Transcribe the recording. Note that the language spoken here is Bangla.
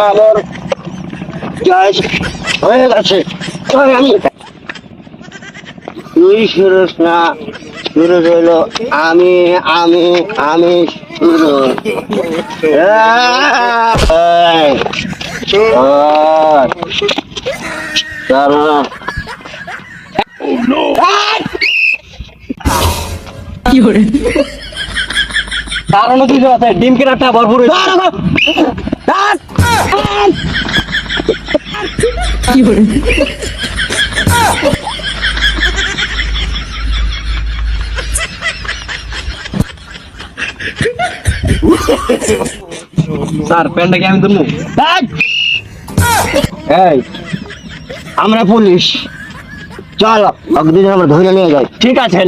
আমার গ্যাস হয়ে গেছে। আমি তুই শুরু না, শুরু হইল আমি আমি আমি শুরু। কারণ কিছু আছে, ডিম কেনাটা ভরপুর স্যার প্যান্টটাকে আমি তুলবো। এই আমরা পুলিশ, চল আমরা ধরে নিয়ে যাই। ঠিক আছে।